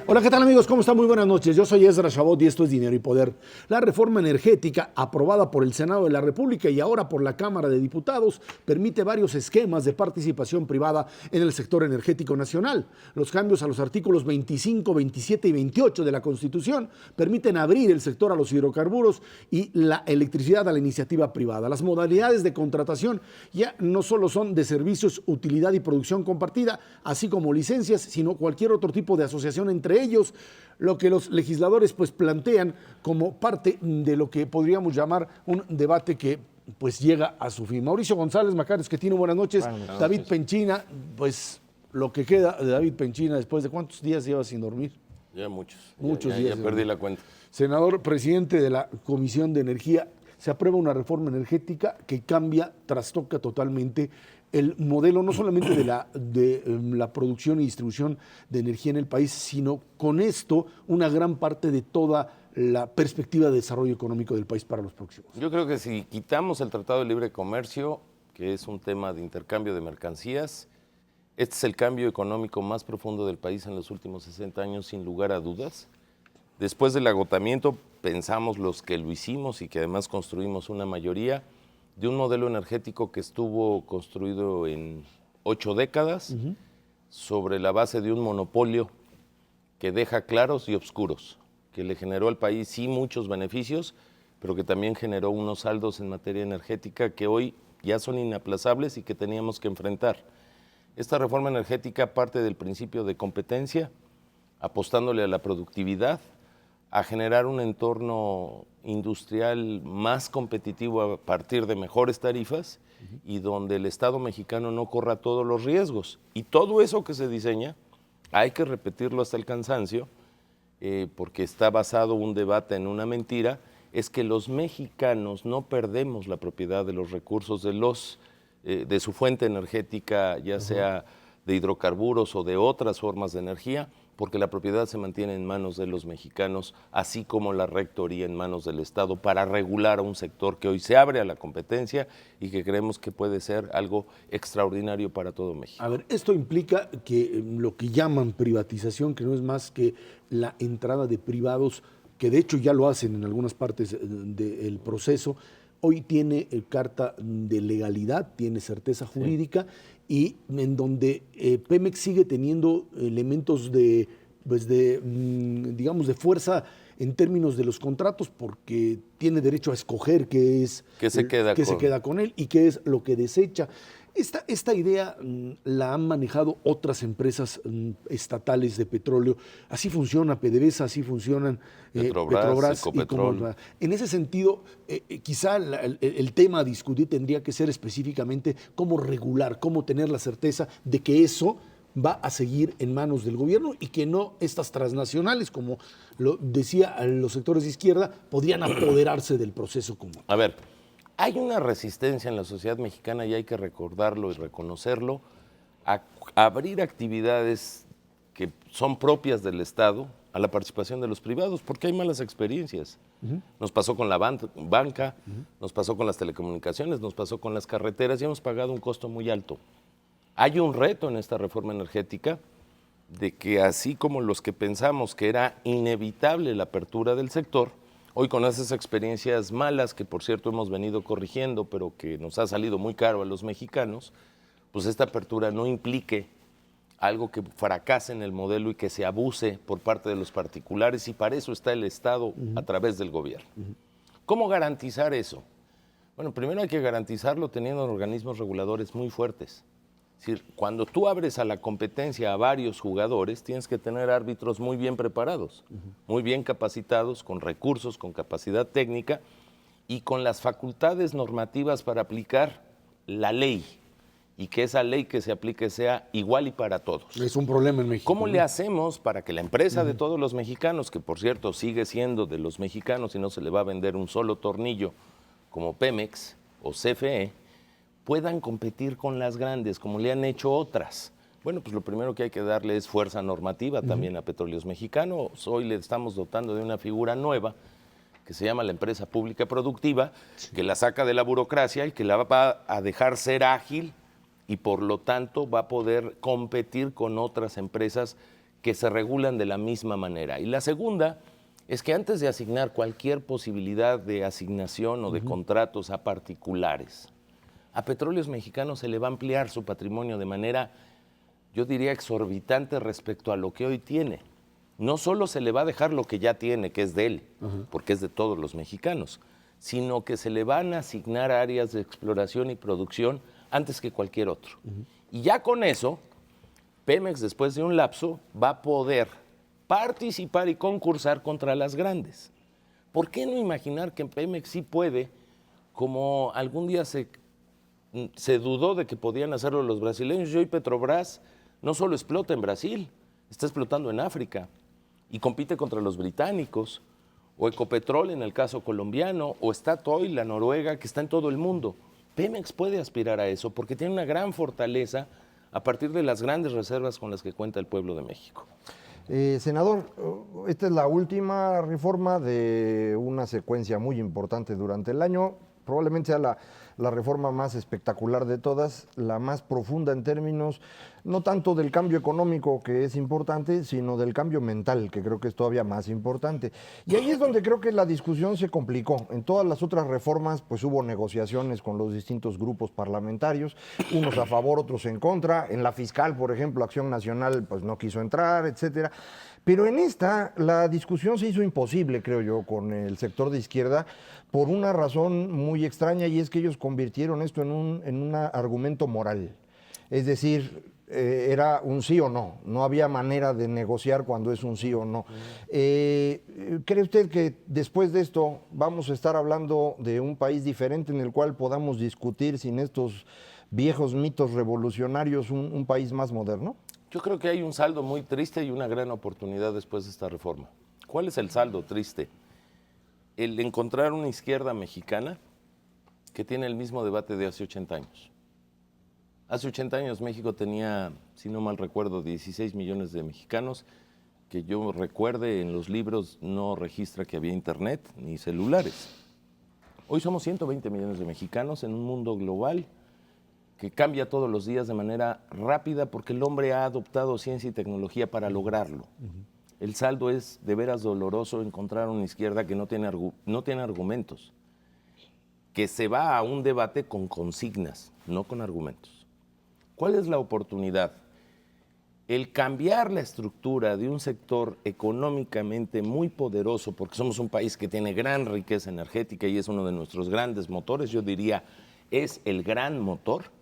Hola, ¿qué tal amigos? ¿Cómo están? Muy buenas noches. Yo soy Ezra Chabot y esto es Dinero y Poder. La reforma energética aprobada por el Senado de la República y ahora por la Cámara de Diputados permite varios esquemas de participación privada en el sector energético nacional. Los cambios a los artículos 25, 27 y 28 de la Constitución permiten abrir el sector a los hidrocarburos y la electricidad a la iniciativa privada. Las modalidades de contratación ya no solo son de servicios, utilidad y producción compartida, así como licencias, sino cualquier otro tipo de asociación entre ellos, lo que los legisladores pues plantean como parte de lo que podríamos llamar un debate que pues llega a su fin. Mauricio González Macares, que tiene buenas noches. Buenas noches. David Penchina, pues lo que queda de David Penchina después de ¿cuántos días lleva sin dormir? Ya muchos. Muchos días. Ya perdí la cuenta. Senador, presidente de la Comisión de Energía, se aprueba una reforma energética que cambia, trastoca totalmente el modelo no solamente de la producción y distribución de energía en el país, sino con esto una gran parte de toda la perspectiva de desarrollo económico del país para los próximos. Yo creo que si quitamos el Tratado de Libre Comercio, que es un tema de intercambio de mercancías, este es el cambio económico más profundo del país en los últimos 60 años, sin lugar a dudas. Después del agotamiento, pensamos los que lo hicimos y que además construimos una mayoría, de un modelo energético que estuvo construido en 8 décadas sobre la base de un monopolio que deja claros y oscuros, que le generó al país sí muchos beneficios, pero que también generó unos saldos en materia energética que hoy ya son inaplazables y que teníamos que enfrentar. Esta reforma energética parte del principio de competencia, apostándole a la productividad, a generar un entorno industrial más competitivo a partir de mejores tarifas y donde el Estado mexicano no corra todos los riesgos. Y todo eso que se diseña hay que repetirlo hasta el cansancio, porque está basado un debate en una mentira, es que los mexicanos no perdemos la propiedad de los recursos de su fuente energética, ya sea de hidrocarburos o de otras formas de energía, porque la propiedad se mantiene en manos de los mexicanos, así como la rectoría en manos del Estado, para regular a un sector que hoy se abre a la competencia y que creemos que puede ser algo extraordinario para todo México. A ver, esto implica que lo que llaman privatización, que no es más que la entrada de privados, que de hecho ya lo hacen en algunas partes del proceso, hoy tiene carta de legalidad, tiene certeza jurídica, y en donde Pemex sigue teniendo elementos digamos, de fuerza en términos de los contratos, porque tiene derecho a escoger qué se queda con él y qué es lo que desecha. Esta idea la han manejado otras empresas estatales de petróleo. Así funciona PDVSA, así funcionan Petrobras y Ecopetrol. En ese sentido, quizá el tema a discutir tendría que ser específicamente cómo regular, cómo tener la certeza de que eso va a seguir en manos del gobierno y que no estas transnacionales, como lo decía los sectores de izquierda, podrían apoderarse del proceso común. A ver, hay una resistencia en la sociedad mexicana y hay que recordarlo y reconocerlo, a abrir actividades que son propias del Estado a la participación de los privados, porque hay malas experiencias. Nos pasó con la banca, nos pasó con las telecomunicaciones, nos pasó con las carreteras y hemos pagado un costo muy alto. Hay un reto en esta reforma energética de que así como los que pensamos que era inevitable la apertura del sector, hoy con esas experiencias malas, que por cierto hemos venido corrigiendo, pero que nos ha salido muy caro a los mexicanos, pues esta apertura no implique algo que fracase en el modelo y que se abuse por parte de los particulares, y para eso está el Estado a través del gobierno. ¿Cómo garantizar eso? Bueno, primero hay que garantizarlo teniendo organismos reguladores muy fuertes. Es decir, cuando tú abres a la competencia a varios jugadores, tienes que tener árbitros muy bien preparados, muy bien capacitados, con recursos, con capacidad técnica y con las facultades normativas para aplicar la ley, y que esa ley que se aplique sea igual y para todos. Es un problema en México. ¿Cómo le hacemos para que la empresa de todos los mexicanos, que por cierto sigue siendo de los mexicanos y no se le va a vender un solo tornillo como Pemex o CFE, puedan competir con las grandes, como le han hecho otras? Bueno, pues lo primero que hay que darle es fuerza normativa también a Petróleos Mexicanos. Hoy le estamos dotando de una figura nueva que se llama la empresa pública productiva, que la saca de la burocracia y que la va a dejar ser ágil y por lo tanto va a poder competir con otras empresas que se regulan de la misma manera. Y la segunda es que antes de asignar cualquier posibilidad de asignación o de contratos a particulares, a Petróleos Mexicanos se le va a ampliar su patrimonio de manera, yo diría, exorbitante respecto a lo que hoy tiene. No solo se le va a dejar lo que ya tiene, que es de él, porque es de todos los mexicanos, sino que se le van a asignar áreas de exploración y producción antes que cualquier otro. Y ya con eso, Pemex, después de un lapso, va a poder participar y concursar contra las grandes. ¿Por qué no imaginar que Pemex sí puede, como algún día se dudó de que podían hacerlo los brasileños, y hoy Petrobras no solo explota en Brasil, está explotando en África y compite contra los británicos, o Ecopetrol en el caso colombiano, o Statoil, la Noruega, que está en todo el mundo? Pemex puede aspirar a eso porque tiene una gran fortaleza a partir de las grandes reservas con las que cuenta el pueblo de México. Senador, esta es la última reforma de una secuencia muy importante durante el año. Probablemente sea la reforma más espectacular de todas, la más profunda en términos, no tanto del cambio económico, que es importante, sino del cambio mental, que creo que es todavía más importante. Y ahí es donde creo que la discusión se complicó. En todas las otras reformas, pues hubo negociaciones con los distintos grupos parlamentarios, unos a favor, otros en contra. En la fiscal, por ejemplo, Acción Nacional, pues no quiso entrar, etcétera. Pero en esta, la discusión se hizo imposible, creo yo, con el sector de izquierda, por una razón muy extraña, y es que ellos convirtieron esto en un argumento moral. Es decir, era un sí o no, no había manera de negociar cuando es un sí o no. ¿Cree usted que después de esto vamos a estar hablando de un país diferente en el cual podamos discutir sin estos viejos mitos revolucionarios un país más moderno? Yo creo que hay un saldo muy triste y una gran oportunidad después de esta reforma. ¿Cuál es el saldo triste? El encontrar una izquierda mexicana que tiene el mismo debate de hace 80 años. Hace 80 años México tenía, si no mal recuerdo, 16 millones de mexicanos, que yo recuerde en los libros no registra que había internet ni celulares. Hoy somos 120 millones de mexicanos en un mundo global que cambia todos los días de manera rápida porque el hombre ha adoptado ciencia y tecnología para lograrlo. El saldo es de veras doloroso encontrar una izquierda que no tiene argumentos, que se va a un debate con consignas, no con argumentos. ¿Cuál es la oportunidad? El cambiar la estructura de un sector económicamente muy poderoso, porque somos un país que tiene gran riqueza energética y es uno de nuestros grandes motores, yo diría, es el gran motor,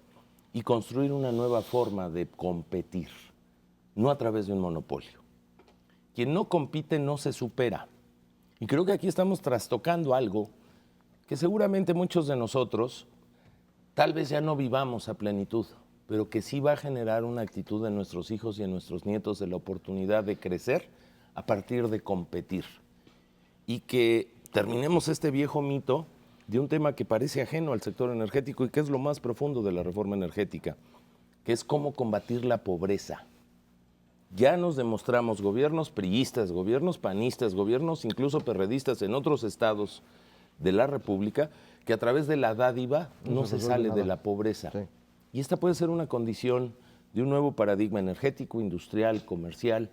y construir una nueva forma de competir, no a través de un monopolio. Quien no compite no se supera. Y creo que aquí estamos trastocando algo que seguramente muchos de nosotros tal vez ya no vivamos a plenitud, pero que sí va a generar una actitud en nuestros hijos y en nuestros nietos de la oportunidad de crecer a partir de competir. Y que terminemos este viejo mito de un tema que parece ajeno al sector energético y que es lo más profundo de la reforma energética, que es cómo combatir la pobreza. Ya nos demostramos, gobiernos priistas, gobiernos panistas, gobiernos incluso perredistas en otros estados de la República, que a través de la dádiva no se sale de la pobreza. Sí. Y esta puede ser una condición de un nuevo paradigma energético, industrial, comercial,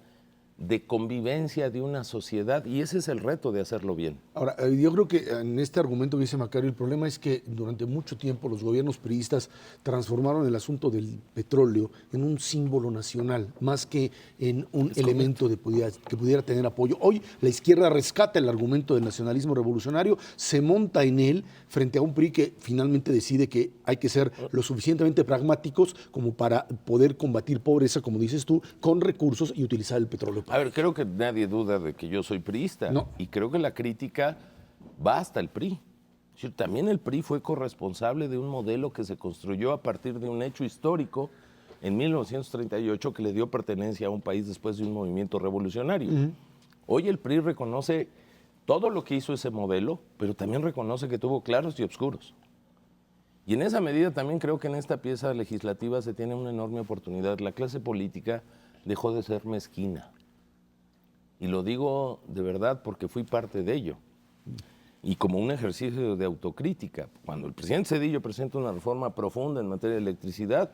de convivencia de una sociedad, y ese es el reto de hacerlo bien. Ahora, yo creo que en este argumento que dice Macario, el problema es que durante mucho tiempo los gobiernos priistas transformaron el asunto del petróleo en un símbolo nacional, más que en un elemento que pudiera tener apoyo. Hoy la izquierda rescata el argumento del nacionalismo revolucionario, se monta en él frente a un PRI que finalmente decide que hay que ser lo suficientemente pragmáticos como para poder combatir pobreza, como dices tú, con recursos y utilizar el petróleo. A ver, creo que nadie duda de que yo soy priista, no. Y creo que la crítica va hasta el PRI. Es decir, también el PRI fue corresponsable de un modelo que se construyó a partir de un hecho histórico en 1938 que le dio pertenencia a un país después de un movimiento revolucionario. Hoy el PRI reconoce todo lo que hizo ese modelo, pero también reconoce que tuvo claros y oscuros. Y en esa medida también creo que en esta pieza legislativa se tiene una enorme oportunidad. La clase política dejó de ser mezquina. Y lo digo de verdad porque fui parte de ello. Y como un ejercicio de autocrítica. Cuando el presidente Zedillo presenta una reforma profunda en materia de electricidad,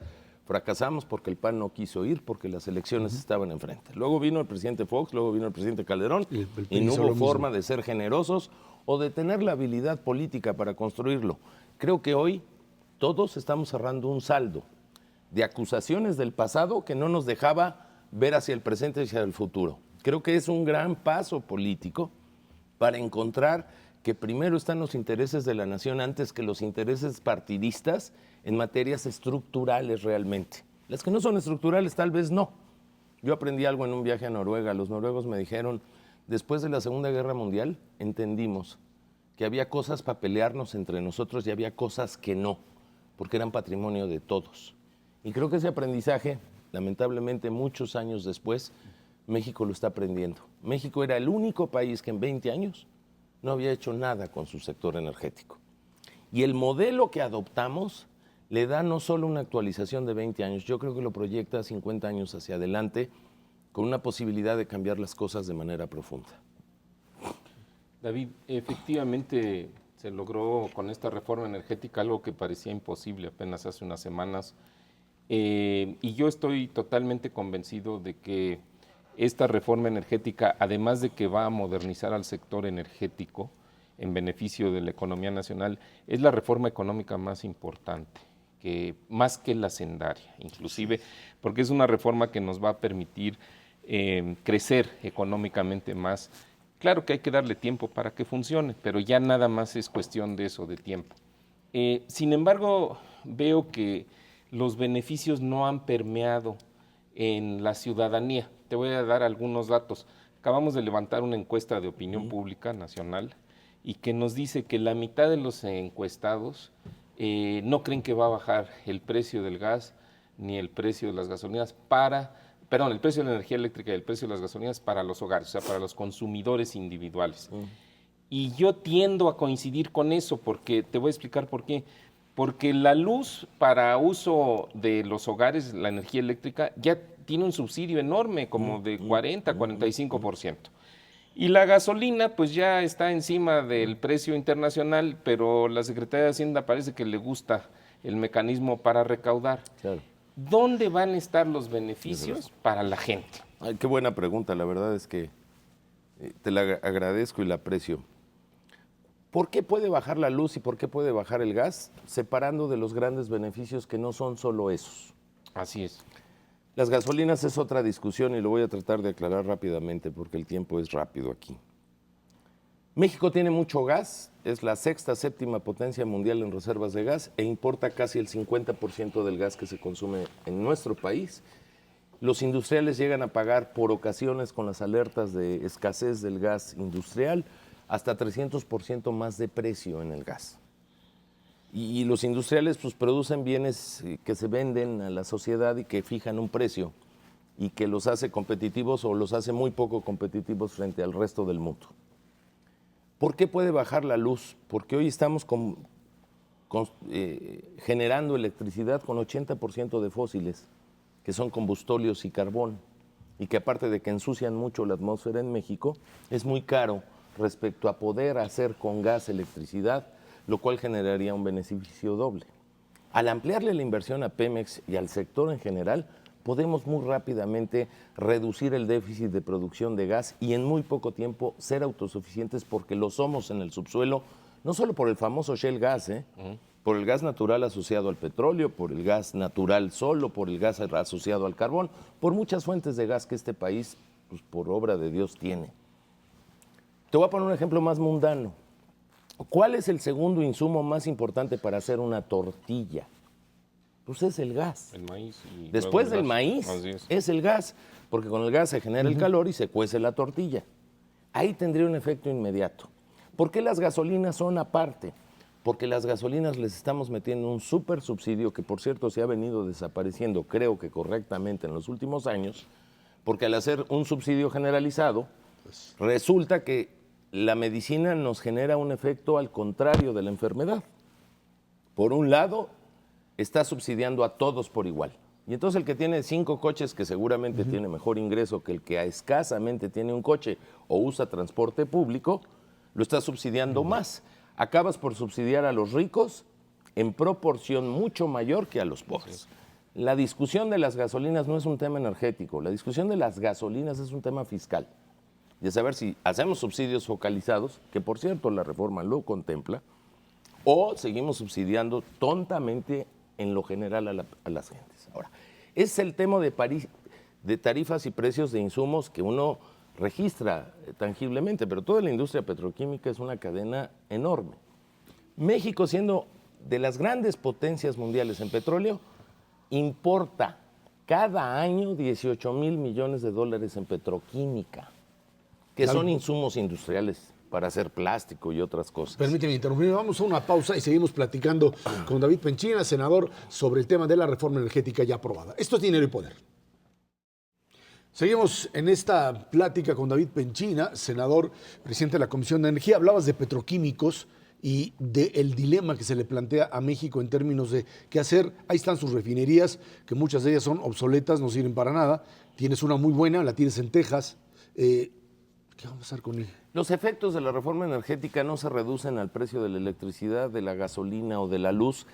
Fracasamos porque el PAN no quiso ir, porque las elecciones estaban enfrente. Luego vino el presidente Fox, luego vino el presidente Calderón y no hubo forma de ser generosos o de tener la habilidad política para construirlo. Creo que hoy todos estamos cerrando un saldo de acusaciones del pasado que no nos dejaba ver hacia el presente y hacia el futuro. Creo que es un gran paso político para encontrar que primero están los intereses de la nación antes que los intereses partidistas en materias estructurales realmente. Las que no son estructurales tal vez no. Yo aprendí algo en un viaje a Noruega. Los noruegos me dijeron, después de la Segunda Guerra Mundial, entendimos que había cosas para pelearnos entre nosotros y había cosas que no, porque eran patrimonio de todos. Y creo que ese aprendizaje, lamentablemente muchos años después, México lo está aprendiendo. México era el único país que en 20 años no había hecho nada con su sector energético. Y el modelo que adoptamos le da no solo una actualización de 20 años, yo creo que lo proyecta 50 años hacia adelante con una posibilidad de cambiar las cosas de manera profunda. David, efectivamente se logró con esta reforma energética algo que parecía imposible apenas hace unas semanas. Y yo estoy totalmente convencido de que esta reforma energética, además de que va a modernizar al sector energético en beneficio de la economía nacional, es la reforma económica más importante, más que la hacendaria, inclusive, porque es una reforma que nos va a permitir crecer económicamente más. Claro que hay que darle tiempo para que funcione, pero ya nada más es cuestión de eso, de tiempo. Sin embargo, veo que los beneficios no han permeado en la ciudadanía. Te voy a dar algunos datos. Acabamos de levantar una encuesta de opinión pública nacional y que nos dice que la mitad de los encuestados no creen que va a bajar el precio del gas ni el precio de las gasolinas el precio de la energía eléctrica y el precio de las gasolinas para los hogares, o sea, para los consumidores individuales. Y yo tiendo a coincidir con eso porque te voy a explicar por qué. Porque la luz para uso de los hogares, la energía eléctrica, ya tiene un subsidio enorme, como de 40, 45%. Y la gasolina, pues ya está encima del precio internacional, pero la Secretaría de Hacienda parece que le gusta el mecanismo para recaudar. Claro. ¿Dónde van a estar los beneficios para la gente? Ay, qué buena pregunta, la verdad es que te la agradezco y la aprecio. ¿Por qué puede bajar la luz y por qué puede bajar el gas? Separando de los grandes beneficios que no son solo esos. Así es. Las gasolinas es otra discusión y lo voy a tratar de aclarar rápidamente porque el tiempo es rápido aquí. México tiene mucho gas, es la sexta, séptima potencia mundial en reservas de gas e importa casi el 50% del gas que se consume en nuestro país. Los industriales llegan a pagar por ocasiones con las alertas de escasez del gas industrial hasta 300% más de precio en el gas. Y los industriales pues producen bienes que se venden a la sociedad y que fijan un precio y que los hace competitivos o los hace muy poco competitivos frente al resto del mundo. ¿Por qué puede bajar la luz? Porque hoy estamos generando electricidad con 80% de fósiles, que son combustóleos y carbón, y que aparte de que ensucian mucho la atmósfera en México, es muy caro respecto a poder hacer con gas electricidad, lo cual generaría un beneficio doble. Al ampliarle la inversión a Pemex y al sector en general, podemos muy rápidamente reducir el déficit de producción de gas y en muy poco tiempo ser autosuficientes porque lo somos en el subsuelo, no solo por el famoso shale gas, por el gas natural asociado al petróleo, por el gas natural solo, por el gas asociado al carbón, por muchas fuentes de gas que este país, pues, por obra de Dios, tiene. Te voy a poner un ejemplo más mundano. ¿Cuál es el segundo insumo más importante para hacer una tortilla? Pues es el gas. El maíz. Y después del maíz es el gas, porque con el gas se genera el calor y se cuece la tortilla. Ahí tendría un efecto inmediato. ¿Por qué las gasolinas son aparte? Porque las gasolinas les estamos metiendo un súper subsidio que, por cierto, se ha venido desapareciendo, creo que correctamente en los últimos años, porque al hacer un subsidio generalizado, resulta que la medicina nos genera un efecto al contrario de la enfermedad. Por un lado, está subsidiando a todos por igual. Y entonces el que tiene 5 coches, que seguramente tiene mejor ingreso que el que escasamente tiene un coche o usa transporte público, lo está subsidiando más. Acabas por subsidiar a los ricos en proporción mucho mayor que a los pobres. La discusión de las gasolinas no es un tema energético, la discusión de las gasolinas es un tema fiscal. De saber si hacemos subsidios focalizados, que por cierto la reforma lo contempla, o seguimos subsidiando tontamente en lo general a las gentes. Ahora, es el tema de tarifas y precios de insumos que uno registra tangiblemente, pero toda la industria petroquímica es una cadena enorme. México, siendo de las grandes potencias mundiales en petróleo, importa cada año 18,000 millones de dólares en petroquímica, que son insumos industriales para hacer plástico y otras cosas. Permíteme interrumpir, vamos a una pausa y seguimos platicando con David Penchina, senador, sobre el tema de la reforma energética ya aprobada. Esto es Dinero y Poder. Seguimos en esta plática con David Penchina, senador, presidente de la Comisión de Energía. Hablabas de petroquímicos y del dilema que se le plantea a México en términos de qué hacer. Ahí están sus refinerías, que muchas de ellas son obsoletas, no sirven para nada. Tienes una muy buena, la tienes en Texas. ¿Qué va a pasar con ella? Los efectos de la reforma energética no se reducen al precio de la electricidad, de la gasolina o de la luz,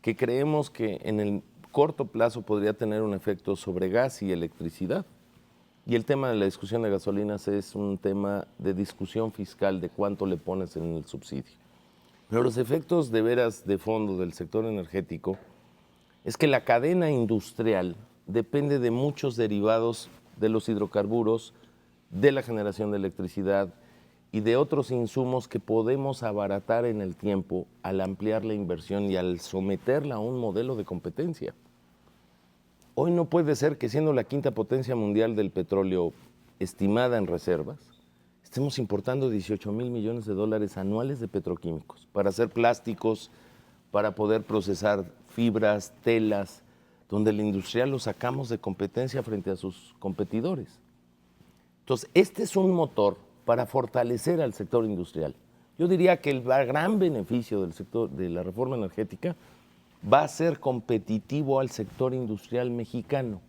que creemos que en el corto plazo podría tener un efecto sobre gas y electricidad. Y el tema de la discusión de gasolinas es un tema de discusión fiscal de cuánto le pones en el subsidio. Pero los efectos de veras de fondo del sector energético es que la cadena industrial depende de muchos derivados de los hidrocarburos, de la generación de electricidad y de otros insumos que podemos abaratar en el tiempo al ampliar la inversión y al someterla a un modelo de competencia. Hoy no puede ser que, siendo la quinta potencia mundial del petróleo estimada en reservas, estemos importando 18,000 millones de dólares anuales de petroquímicos para hacer plásticos, para poder procesar fibras, telas, donde el industrial lo sacamos de competencia frente a sus competidores. Entonces, este es un motor para fortalecer al sector industrial. Yo diría que el gran beneficio del sector de la reforma energética va a ser competitivo al sector industrial mexicano.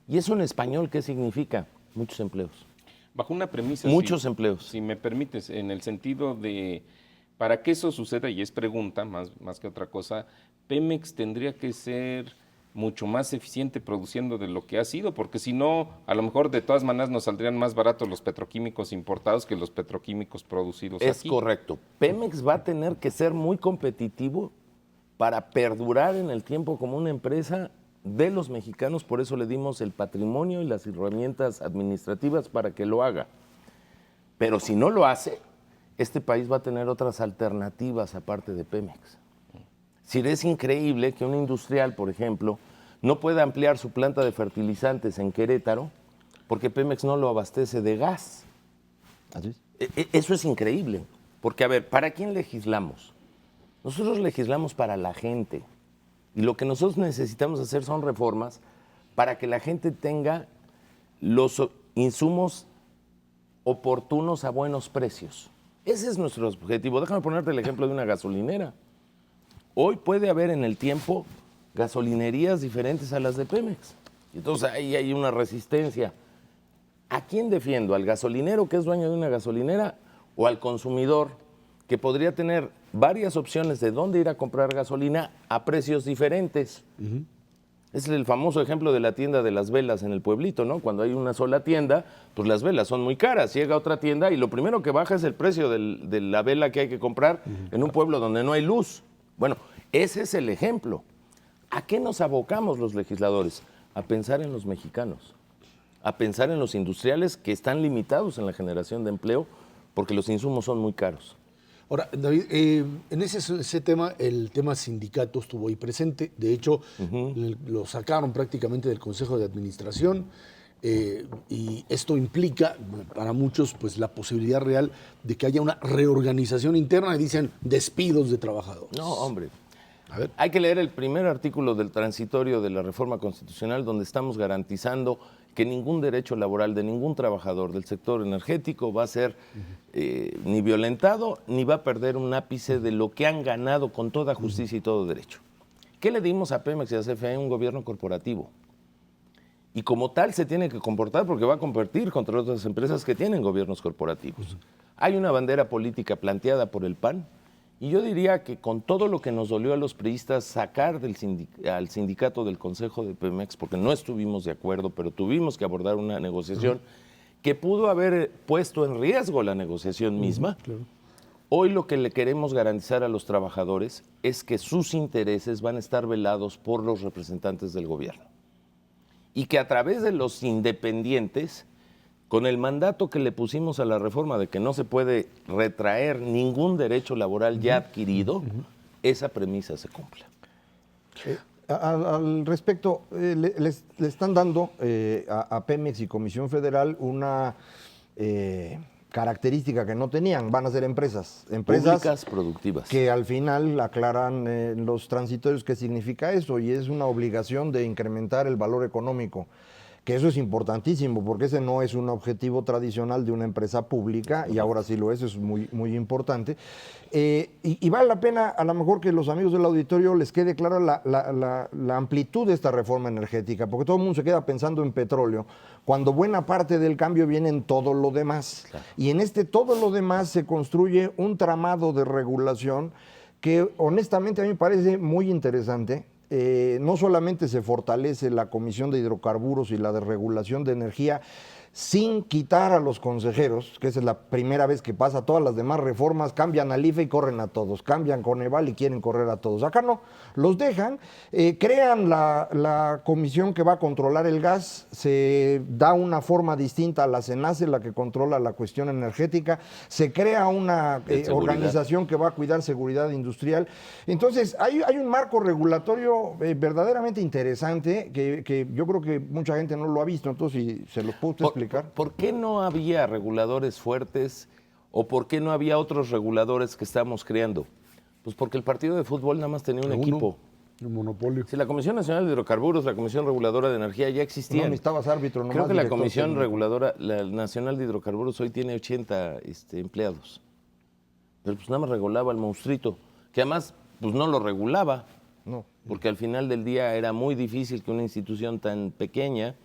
Y eso en español, ¿qué significa? Muchos empleos. Bajo una premisa... Muchos empleos. Si me permites, en el sentido de, para que eso suceda, y es pregunta más que otra cosa, Pemex tendría que ser mucho más eficiente produciendo de lo que ha sido, porque si no, a lo mejor de todas maneras nos saldrían más baratos los petroquímicos importados que los petroquímicos producidos aquí. Es correcto. Pemex va a tener que ser muy competitivo para perdurar en el tiempo como una empresa de los mexicanos, por eso le dimos el patrimonio y las herramientas administrativas para que lo haga. Pero si no lo hace, este país va a tener otras alternativas aparte de Pemex. Si es increíble que un industrial, por ejemplo, no pueda ampliar su planta de fertilizantes en Querétaro porque Pemex no lo abastece de gas. ¿Así? Eso es increíble, porque a ver, ¿para quién legislamos? Nosotros legislamos para la gente. Y lo que nosotros necesitamos hacer son reformas para que la gente tenga los insumos oportunos a buenos precios. Ese es nuestro objetivo. Déjame ponerte el ejemplo de una gasolinera. Hoy puede haber en el tiempo gasolinerías diferentes a las de Pemex. Entonces ahí hay una resistencia. ¿A quién defiendo? ¿Al gasolinero que es dueño de una gasolinera o al consumidor que podría tener varias opciones de dónde ir a comprar gasolina a precios diferentes? Es el famoso ejemplo de la tienda de las velas en el pueblito, ¿no? Cuando hay una sola tienda, pues las velas son muy caras. Llega a otra tienda y lo primero que baja es el precio de la vela que hay que comprar en un pueblo donde no hay luz. Bueno, ese es el ejemplo. ¿A qué nos abocamos los legisladores? A pensar en los mexicanos, a pensar en los industriales que están limitados en la generación de empleo porque los insumos son muy caros. Ahora, David, en ese tema, el tema sindicato estuvo ahí presente. De hecho, lo sacaron prácticamente del Consejo de Administración. Y esto implica para muchos pues la posibilidad real de que haya una reorganización interna y dicen despidos de trabajadores. No, hombre. A ver. Hay que leer el primer artículo del transitorio de la reforma constitucional donde estamos garantizando que ningún derecho laboral de ningún trabajador del sector energético va a ser ni violentado ni va a perder un ápice de lo que han ganado con toda justicia y todo derecho. ¿Qué le dimos a Pemex y a CFE? Un gobierno corporativo. Y como tal se tiene que comportar porque va a competir contra otras empresas que tienen gobiernos corporativos. Hay una bandera política planteada por el PAN Y yo diría que con todo lo que nos dolió a los priistas sacar al sindicato del Consejo de Pemex, porque no estuvimos de acuerdo, pero tuvimos que abordar una negociación que pudo haber puesto en riesgo la negociación misma. Claro. Hoy lo que le queremos garantizar a los trabajadores es que sus intereses van a estar velados por los representantes del gobierno. Y que a través de los independientes, con el mandato que le pusimos a la reforma de que no se puede retraer ningún derecho laboral ya adquirido, esa premisa se cumpla. Al respecto, le están dando a Pemex y Comisión Federal una característica que no tenían. Van a ser empresas Públicas, productivas. que al final aclaran los transitorios qué significa eso, y es una obligación de incrementar el valor económico, que eso es importantísimo, porque ese no es un objetivo tradicional de una empresa pública, y ahora sí lo es muy, muy importante. Y vale la pena, a lo mejor, que los amigos del auditorio les quede clara la amplitud de esta reforma energética, porque todo el mundo se queda pensando en petróleo, cuando buena parte del cambio viene en todo lo demás. Claro. Y en todo lo demás se construye un tramado de regulación que honestamente a mí me parece muy interesante. No solamente se fortalece la Comisión de Hidrocarburos y la de Regulación de Energía sin quitar a los consejeros, que esa es la primera vez que pasa. Todas las demás reformas cambian al IFE y corren a todos, cambian Coneval y quieren correr a todos. Acá no, los dejan, crean la comisión que va a controlar el gas, se da una forma distinta a la CENACE, la que controla la cuestión energética, se crea una organización que va a cuidar seguridad industrial. Entonces hay un marco regulatorio verdaderamente interesante que yo creo que mucha gente no lo ha visto. Entonces, si se los puedo explicar. ¿Por qué no había reguladores fuertes o por qué no había otros reguladores que estamos creando? Pues porque el partido de fútbol nada más tenía un equipo. Un monopolio. Si la Comisión Nacional de Hidrocarburos, la Comisión Reguladora de Energía ya existían. No necesitabas árbitro, nomás. Creo que la Comisión técnico. Reguladora, la Nacional de Hidrocarburos, hoy tiene 80 empleados. Pero pues nada más regulaba al monstruito, que además pues no lo regulaba. No. Porque al final del día era muy difícil que una institución tan pequeña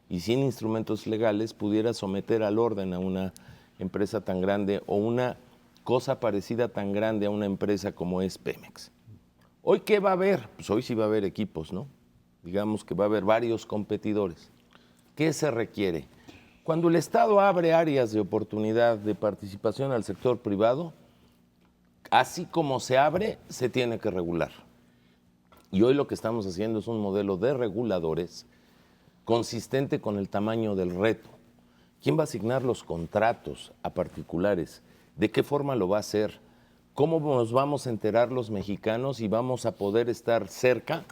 y sin instrumentos legales pudiera someter al orden a una empresa tan grande o una cosa parecida tan grande a una empresa como es Pemex. ¿Hoy qué va a haber? Pues hoy sí va a haber equipos, ¿no? Digamos que va a haber varios competidores. ¿Qué se requiere? Cuando el Estado abre áreas de oportunidad de participación al sector privado, así como se abre, se tiene que regular. Y hoy lo que estamos haciendo es un modelo de reguladores consistente con el tamaño del reto. ¿Quién va a asignar los contratos a particulares? ¿De qué forma lo va a hacer? ¿Cómo nos vamos a enterar los mexicanos y vamos a poder estar cerca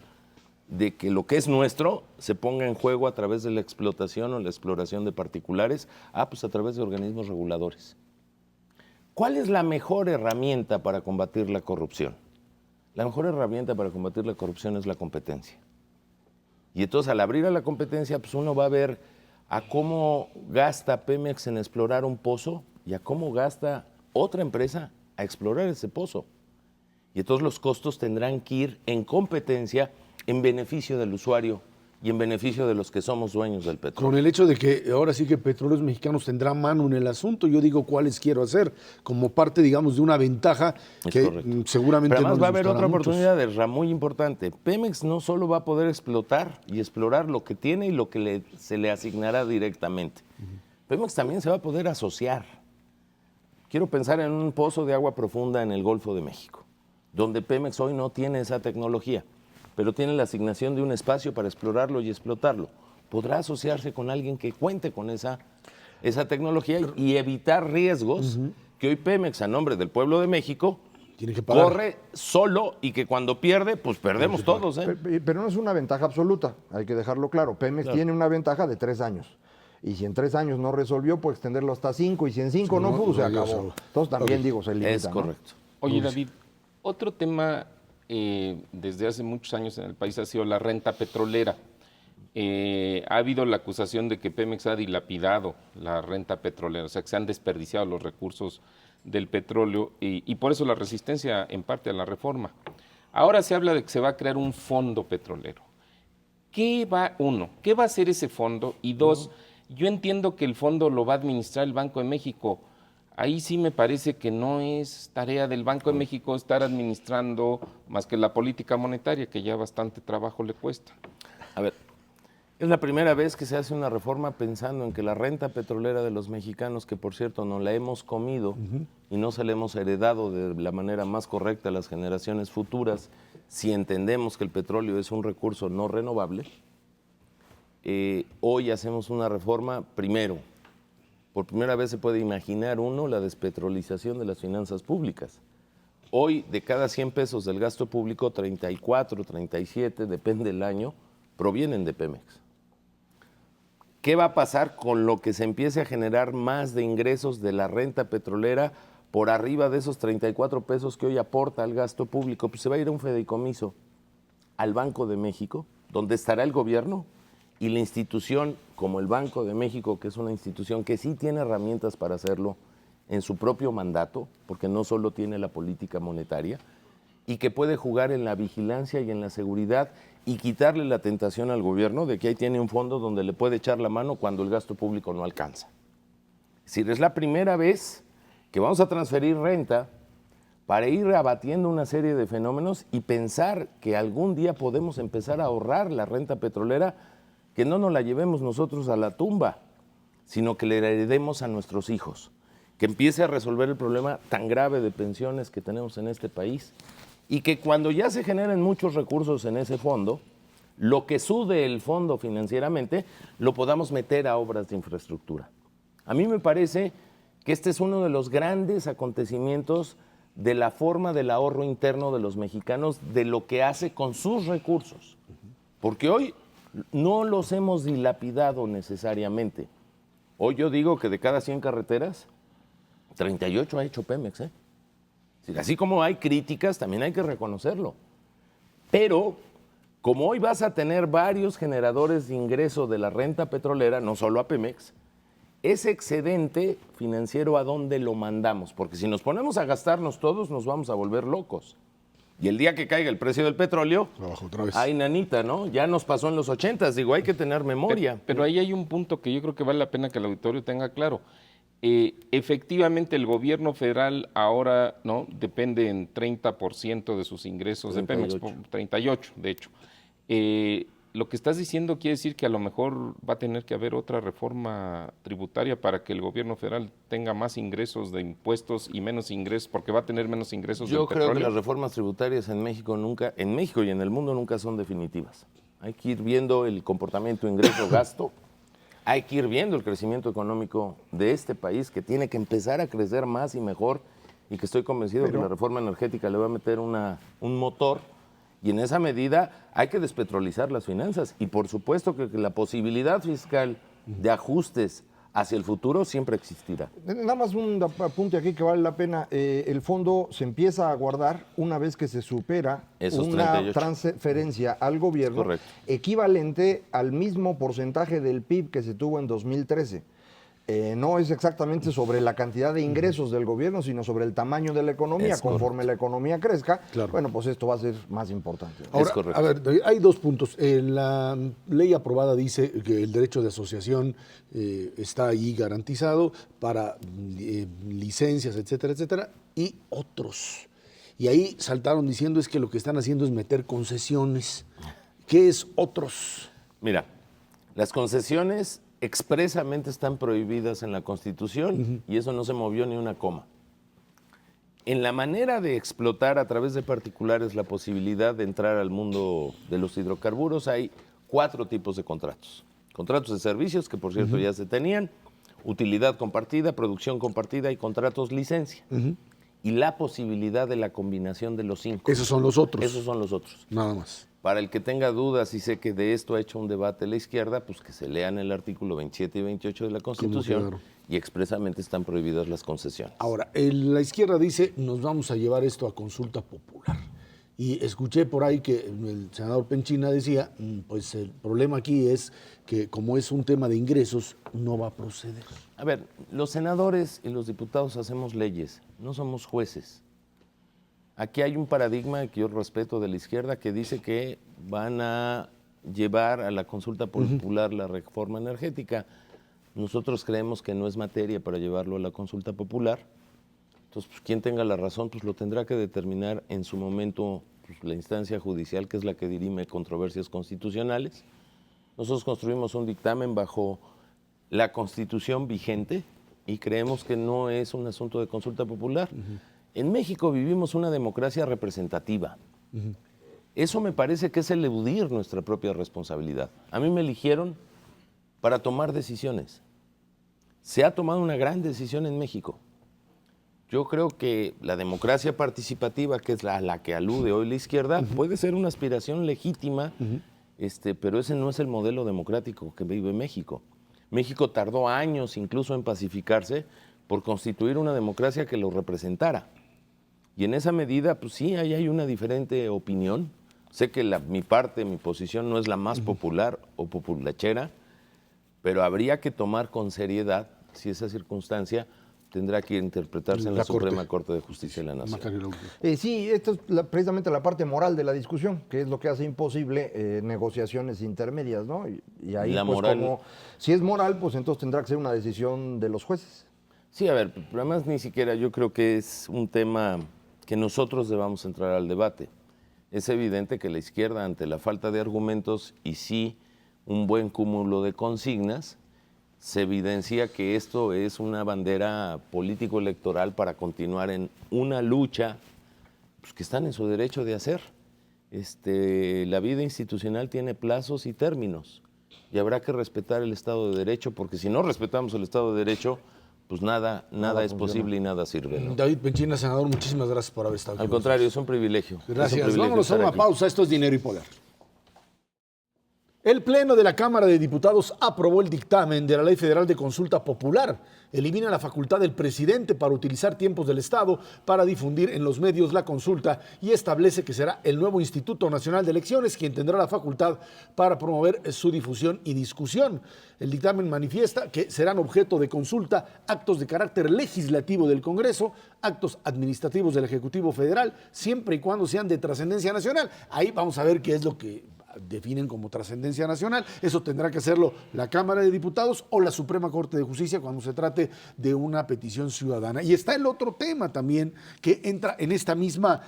de que lo que es nuestro se ponga en juego a través de la explotación o la exploración de particulares? Pues a través de organismos reguladores. ¿Cuál es la mejor herramienta para combatir la corrupción? La mejor herramienta para combatir la corrupción es la competencia. Y entonces al abrir a la competencia, pues uno va a ver a cómo gasta Pemex en explorar un pozo y a cómo gasta otra empresa a explorar ese pozo. Y entonces los costos tendrán que ir en competencia en beneficio del usuario y en beneficio de los que somos dueños del petróleo. Con el hecho de que ahora sí que Petróleos Mexicanos tendrá mano en el asunto, yo digo cuáles quiero hacer, como parte, digamos, de una ventaja que seguramente Pero además no va a haber otra muchos. oportunidad muy importante. Pemex no solo va a poder explotar y explorar lo que tiene y lo que se le asignará directamente. Pemex también se va a poder asociar. Quiero pensar en un pozo de agua profunda en el Golfo de México, donde Pemex hoy no tiene esa tecnología, pero tiene la asignación de un espacio para explorarlo y explotarlo. Podrá asociarse con alguien que cuente con esa tecnología y evitar riesgos que hoy Pemex, a nombre del pueblo de México, tiene que pagar. Corre solo y que cuando pierde, pues perdemos todos. Pero no es una ventaja absoluta, hay que dejarlo claro. Pemex tiene una ventaja de 3 años. Y si en 3 años no resolvió, puede extenderlo hasta 5. Y si en 5 no pudo, se acabó. Entonces también digo, se limita. Es correcto. ¿No? Oye, David, otro tema desde hace muchos años en el país ha sido la renta petrolera. Ha habido la acusación de que Pemex ha dilapidado la renta petrolera, o sea, que se han desperdiciado los recursos del petróleo y por eso la resistencia en parte a la reforma. Ahora se habla de que se va a crear un fondo petrolero. ¿Qué va a hacer ese fondo? Y dos, yo entiendo que el fondo lo va a administrar el Banco de México. ahí sí me parece que no es tarea del Banco de México estar administrando más que la política monetaria, que ya bastante trabajo le cuesta. A ver, es la primera vez que se hace una reforma pensando en que la renta petrolera de los mexicanos, que por cierto no la hemos comido y no se la hemos heredado de la manera más correcta a las generaciones futuras, si entendemos que el petróleo es un recurso no renovable, hoy hacemos una reforma primero. Por primera vez se puede imaginar uno la despetrolización de las finanzas públicas. Hoy, de cada 100 pesos del gasto público, 34, 37, depende del año, provienen de Pemex. ¿Qué va a pasar con lo que se empiece a generar más de ingresos de la renta petrolera por arriba de esos 34 pesos que hoy aporta al gasto público? Pues se va a ir a un fideicomiso al Banco de México, donde estará el gobierno y la institución como el Banco de México, que es una institución que sí tiene herramientas para hacerlo en su propio mandato, porque no solo tiene la política monetaria, y que puede jugar en la vigilancia y en la seguridad y quitarle la tentación al gobierno de que ahí tiene un fondo donde le puede echar la mano cuando el gasto público no alcanza. Es decir, es la primera vez que vamos a transferir renta para ir abatiendo una serie de fenómenos y pensar que algún día podemos empezar a ahorrar la renta petrolera, que no nos la llevemos nosotros a la tumba, sino que le heredemos a nuestros hijos, que empiece a resolver el problema tan grave de pensiones que tenemos en este país y que cuando ya se generen muchos recursos en ese fondo, lo que sude el fondo financieramente lo podamos meter a obras de infraestructura. A mí me parece que este es uno de los grandes acontecimientos de la forma del ahorro interno de los mexicanos, de lo que hace con sus recursos, porque hoy no los hemos dilapidado necesariamente. Hoy yo digo que de cada 100 carreteras, 38 ha hecho Pemex, ¿eh? Así como hay críticas, también hay que reconocerlo. Pero, como hoy vas a tener varios generadores de ingreso de la renta petrolera, no solo a Pemex, ese excedente financiero, ¿a dónde lo mandamos? Porque si nos ponemos a gastarnos todos, nos vamos a volver locos. Y el día que caiga el precio del petróleo, otra vez. ay, nanita, ¿no? Ya nos pasó en los 80s, digo, hay que tener memoria. Pero ahí hay un punto que yo creo que vale la pena que el auditorio tenga claro. Efectivamente, el gobierno federal ahora no depende en 30% de sus ingresos 38. de Pemex, 38 de hecho. Lo que estás diciendo quiere decir que a lo mejor va a tener que haber otra reforma tributaria para que el gobierno federal tenga más ingresos de impuestos y menos ingresos, porque va a tener menos ingresos Yo del creo petróleo. que las reformas tributarias en México y en el mundo nunca son definitivas. Hay que ir viendo el comportamiento ingreso-gasto, hay que ir viendo el crecimiento económico de este país, que tiene que empezar a crecer más y mejor, y que estoy convencido que la reforma energética le va a meter un motor. Y en esa medida hay que despetrolizar las finanzas. Y por supuesto que la posibilidad fiscal de ajustes hacia el futuro siempre existirá. Nada más un apunte aquí que vale la pena. El fondo se empieza a guardar una vez que se supera Esos una 38. transferencia al gobierno Correcto. equivalente al mismo porcentaje del PIB que se tuvo en 2013. No es exactamente sobre la cantidad de ingresos del gobierno, sino sobre el tamaño de la economía. Es Conforme la economía crezca, Claro. bueno, pues esto va a ser más importante. Ahora, correcto. a ver, hay dos puntos. La ley aprobada dice que el derecho de asociación está ahí garantizado para licencias, etcétera, etcétera, y otros. Y ahí saltaron diciendo es que lo que están haciendo es meter concesiones. ¿Qué es otros? Mira, las concesiones expresamente están prohibidas en la Constitución y eso no se movió ni una coma. En la manera de explotar a través de particulares la posibilidad de entrar al mundo de los hidrocarburos hay 4 tipos de contratos. Contratos de servicios, que por cierto ya se tenían, utilidad compartida, producción compartida y contratos licencia. Y la posibilidad de la combinación de los 5. Esos son los otros. Esos son los otros. Nada más. Para el que tenga dudas y sé que de esto ha hecho un debate la izquierda, pues que se lean el artículo 27 y 28 de la Constitución claro. y expresamente están prohibidas las concesiones. Ahora, la izquierda dice, nos vamos a llevar esto a consulta popular. Y escuché por ahí que el senador Penchina decía, pues el problema aquí es que como es un tema de ingresos, no va a proceder. A ver, los senadores y los diputados hacemos leyes, no somos jueces. Aquí hay un paradigma que yo respeto de la izquierda que dice que van a llevar a la consulta popular la reforma energética. Nosotros creemos que no es materia para llevarlo a la consulta popular. Entonces, pues, quien tenga la razón, pues lo tendrá que determinar en su momento pues, la instancia judicial, que es la que dirime controversias constitucionales. Nosotros construimos un dictamen bajo la Constitución vigente y creemos que no es un asunto de consulta popular. En México vivimos una democracia representativa. Eso me parece que es el eludir nuestra propia responsabilidad. A mí me eligieron para tomar decisiones. Se ha tomado una gran decisión en México. Yo creo que la democracia participativa, que es a la que alude hoy la izquierda, puede ser una aspiración legítima, pero ese no es el modelo democrático que vive México. México tardó años incluso en pacificarse por constituir una democracia que lo representara. Y en esa medida, pues sí, ahí hay una diferente opinión. Sé que mi posición no es la más popular o populachera, pero habría que tomar con seriedad si esa circunstancia tendrá que interpretarse en la Suprema Corte de Justicia de la Nación. Sí, esto es precisamente la parte moral de la discusión, que es lo que hace imposible negociaciones intermedias, ¿no? Y ahí, La pues, moral... como si es moral, pues entonces tendrá que ser una decisión de los jueces. Sí, a ver, pero además ni siquiera yo creo que es un tema que nosotros debamos entrar al debate. Es evidente que la izquierda, ante la falta de argumentos y sí un buen cúmulo de consignas, se evidencia que esto es una bandera político-electoral para continuar en una lucha pues, que están en su derecho de hacer. La vida institucional tiene plazos y términos y habrá que respetar el Estado de Derecho, porque si no respetamos el Estado de Derecho, pues nada es posible y nada sirve, ¿no? David Penchina, senador, muchísimas gracias por haber estado aquí. Al contrario, es un privilegio. Gracias. Vámonos a una pausa. Esto es Dinero y Poder. El Pleno de la Cámara de Diputados aprobó el dictamen de la Ley Federal de Consulta Popular. Elimina la facultad del presidente para utilizar tiempos del Estado para difundir en los medios la consulta y establece que será el nuevo Instituto Nacional de Elecciones quien tendrá la facultad para promover su difusión y discusión. El dictamen manifiesta que serán objeto de consulta actos de carácter legislativo del Congreso, actos administrativos del Ejecutivo Federal, siempre y cuando sean de trascendencia nacional. Ahí vamos a ver qué es lo que definen como trascendencia nacional. Eso tendrá que hacerlo la Cámara de Diputados o la Suprema Corte de Justicia cuando se trate de una petición ciudadana. Y está el otro tema también que entra en esta misma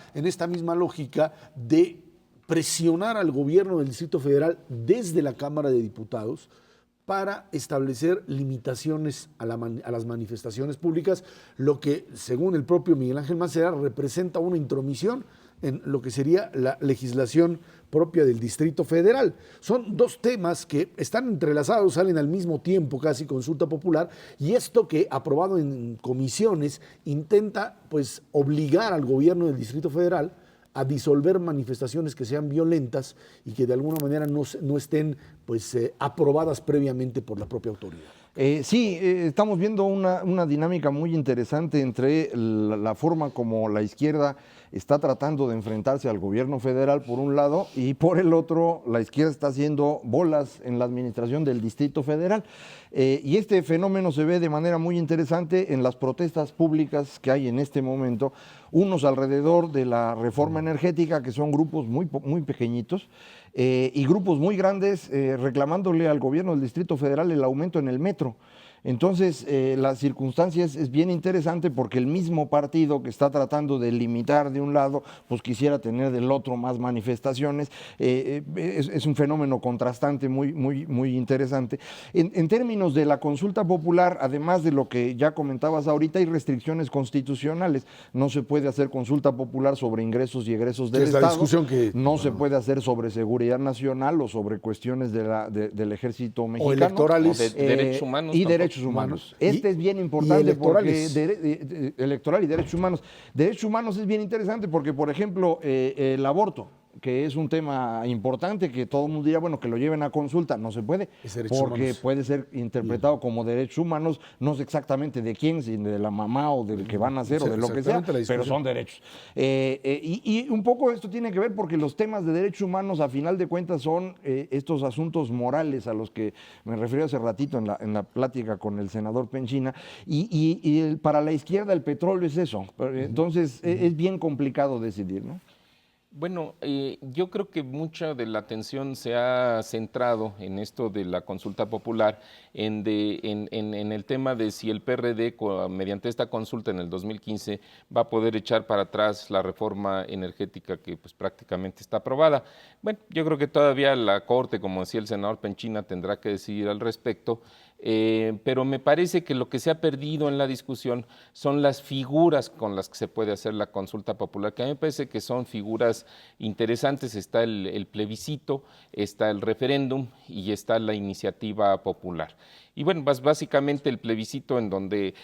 lógica de presionar al gobierno del Distrito Federal desde la Cámara de Diputados para establecer limitaciones a las manifestaciones públicas, lo que, según el propio Miguel Ángel Mancera, representa una intromisión en lo que sería la legislación propia del Distrito Federal. Son dos temas que están entrelazados, salen al mismo tiempo, casi consulta popular, y esto que aprobado en comisiones intenta pues obligar al gobierno del Distrito Federal a disolver manifestaciones que sean violentas y que de alguna manera no estén pues, aprobadas previamente por la propia autoridad. Estamos viendo una dinámica muy interesante entre la forma como la izquierda está tratando de enfrentarse al gobierno federal por un lado y por el otro la izquierda está haciendo bolas en la administración del Distrito Federal. Y este fenómeno se ve de manera muy interesante en las protestas públicas que hay en este momento, unos alrededor de la reforma energética, que son grupos muy pequeñitos, y grupos muy grandes reclamándole al gobierno del Distrito Federal el aumento en el metro. Entonces, la circunstancia es bien interesante porque el mismo partido que está tratando de limitar de un lado, pues quisiera tener del otro más manifestaciones. Es un fenómeno contrastante muy interesante. En términos de la consulta popular, además de lo que ya comentabas ahorita, hay restricciones constitucionales. No se puede hacer consulta popular sobre ingresos y egresos del Estado. No se puede hacer sobre seguridad nacional o sobre cuestiones del ejército mexicano. O electorales. O de derechos humanos. Y derechos humanos. Este es bien importante porque electoral y derechos humanos. Derechos humanos es bien interesante porque, por ejemplo, el aborto, que es un tema importante que todo el mundo diría, bueno, que lo lleven a consulta, no se puede, porque puede ser interpretado como derechos humanos, no sé exactamente de quién, si de la mamá o del que van a hacer o de lo que sea, pero son derechos. Y un poco esto tiene que ver porque los temas de derechos humanos a final de cuentas son estos asuntos morales a los que me referí hace ratito en la plática con el senador Penchina, para la izquierda el petróleo es eso, entonces es bien complicado decidir, ¿no? Bueno, yo creo que mucha de la atención se ha centrado en esto de la consulta popular, en el tema de si el PRD, mediante esta consulta en el 2015, va a poder echar para atrás la reforma energética que pues prácticamente está aprobada. Bueno, yo creo que todavía la Corte, como decía el senador Penchina, tendrá que decidir al respecto. Pero me parece que lo que se ha perdido en la discusión son las figuras con las que se puede hacer la consulta popular, que a mí me parece que son figuras interesantes. Está el plebiscito, está el referéndum y está la iniciativa popular. Y bueno, básicamente el plebiscito en donde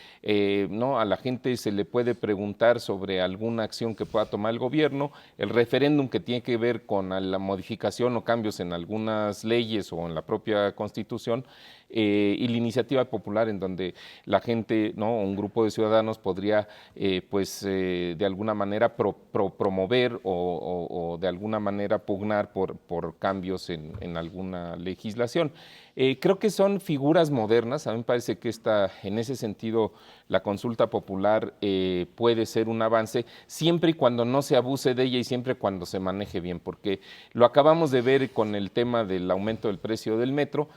¿no? a la gente se le puede preguntar sobre alguna acción que pueda tomar el gobierno, el referéndum que tiene que ver con la modificación o cambios en algunas leyes o en la propia Constitución, y la iniciativa popular en donde la gente, ¿no? un grupo de ciudadanos podría de alguna manera promover o de alguna manera pugnar por cambios en alguna legislación. Creo que son figuras modernas. A mí me parece que en ese sentido la consulta popular puede ser un avance siempre y cuando no se abuse de ella y siempre cuando se maneje bien, porque lo acabamos de ver con el tema del aumento del precio del metro.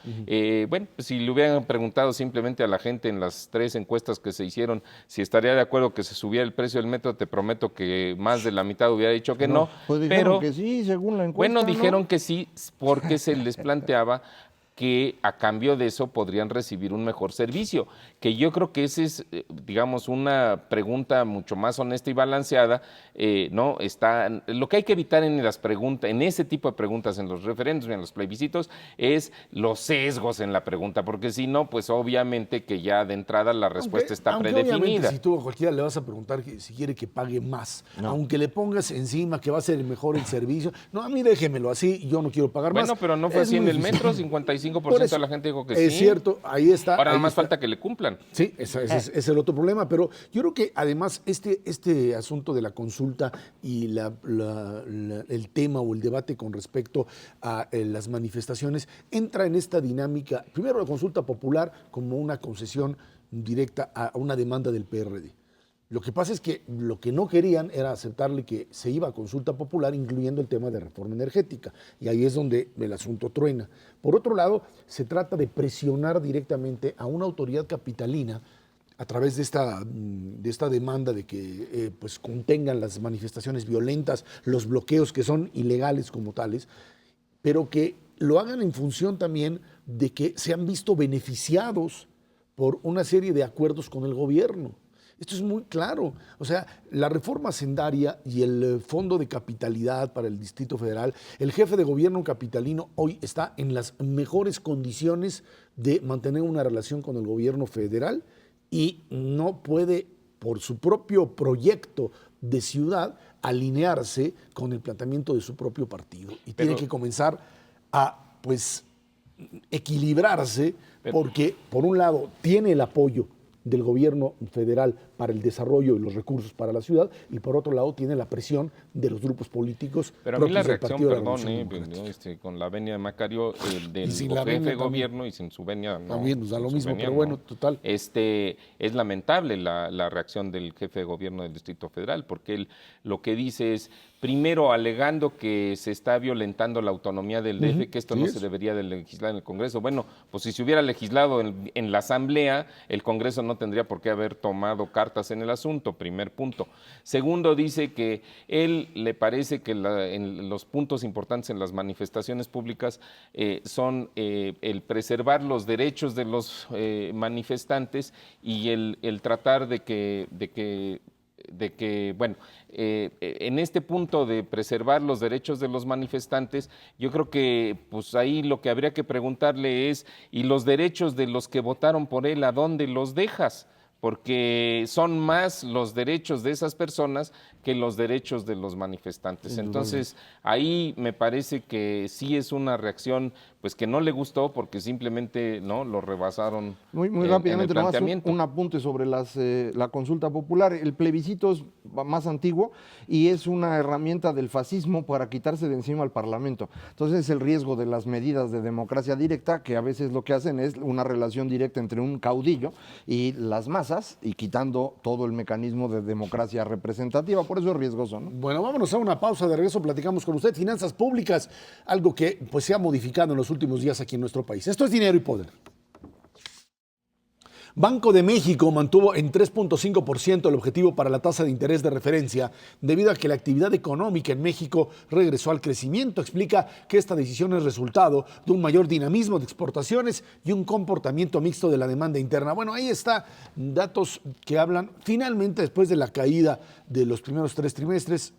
Bueno, pues si le hubieran preguntado simplemente a la gente en las 3 encuestas que se hicieron si estaría de acuerdo que se subiera el precio del metro, te prometo que más de la mitad hubiera dicho que no. Pues dijeron que sí, según la encuesta. Bueno, dijeron ¿no? que sí porque se les planteaba que a cambio de eso podrían recibir un mejor servicio, que yo creo que esa es, digamos, una pregunta mucho más honesta y balanceada, ¿no? Lo que hay que evitar en las preguntas, en ese tipo de preguntas, en los referéndums y en los plebiscitos, es los sesgos en la pregunta, porque si no, pues obviamente que ya de entrada la respuesta está predefinida. Obviamente, si tú a cualquiera le vas a preguntar si quiere que pague más, aunque le pongas encima que va a ser mejor el servicio, no, a mí déjemelo así, yo no quiero pagar más. Bueno, pero no fue así en el metro, 55% de la gente dijo que sí. Es cierto, ahí está. Ahora nada más falta que le cumplan. Sí, ese es el otro problema, pero yo creo que además este asunto de la consulta y el tema o el debate con respecto a las manifestaciones entra en esta dinámica, primero la consulta popular como una concesión directa a una demanda del PRD. Lo que pasa es que lo que no querían era aceptarle que se iba a consulta popular, incluyendo el tema de reforma energética. Y ahí es donde el asunto truena. Por otro lado, se trata de presionar directamente a una autoridad capitalina a través de esta demanda de que pues contengan las manifestaciones violentas, los bloqueos que son ilegales como tales, pero que lo hagan en función también de que se han visto beneficiados por una serie de acuerdos con el gobierno. Esto es muy claro. O sea, la reforma hacendaria y el fondo de capitalidad para el Distrito Federal, el jefe de gobierno capitalino hoy está en las mejores condiciones de mantener una relación con el gobierno federal y no puede, por su propio proyecto de ciudad, alinearse con el planteamiento de su propio partido. Y tiene que comenzar a, pues, equilibrarse porque, por un lado, tiene el apoyo del gobierno federal para el desarrollo y los recursos para la ciudad, y por otro lado tiene la presión de los grupos políticos. Pero a mí la reacción, perdón, con la venia de Macario, del jefe de gobierno y sin su venia, no. También nos da lo mismo, pero bueno, total. Es lamentable la reacción del jefe de gobierno del Distrito Federal, porque él lo que dice es, primero alegando que se está violentando la autonomía del DF, que esto no se debería de legislar en el Congreso. Bueno, pues si se hubiera legislado en la Asamblea, el Congreso no tendría por qué haber tomado cartas en el asunto, primer punto. Segundo, dice que él le parece que en los puntos importantes en las manifestaciones públicas son el preservar los derechos de los manifestantes y el tratar de que bueno, en este punto de preservar los derechos de los manifestantes, yo creo que pues ahí lo que habría que preguntarle es, ¿y los derechos de los que votaron por él, a dónde los dejas? Porque son más los derechos de esas personas que los derechos de los manifestantes. Entonces, ahí me parece que sí es una reacción pues que no le gustó porque simplemente no lo rebasaron. Muy rápidamente, nomás un apunte sobre la consulta popular. El plebiscito es más antiguo y es una herramienta del fascismo para quitarse de encima al Parlamento. Entonces, el riesgo de las medidas de democracia directa, que a veces lo que hacen es una relación directa entre un caudillo y las masas. tasas y quitando todo el mecanismo de democracia representativa. Por eso es riesgoso, ¿no? Bueno, vámonos a una pausa. De regreso platicamos con usted. Finanzas públicas, algo que pues se ha modificado en los últimos días aquí en nuestro país. Esto es Dinero y Poder. Banco de México mantuvo en 3.5% el objetivo para la tasa de interés de referencia debido a que la actividad económica en México regresó al crecimiento. Explica que esta decisión es resultado de un mayor dinamismo de exportaciones y un comportamiento mixto de la demanda interna. Bueno, ahí está datos que hablan finalmente después de la caída de los primeros 3 trimestres.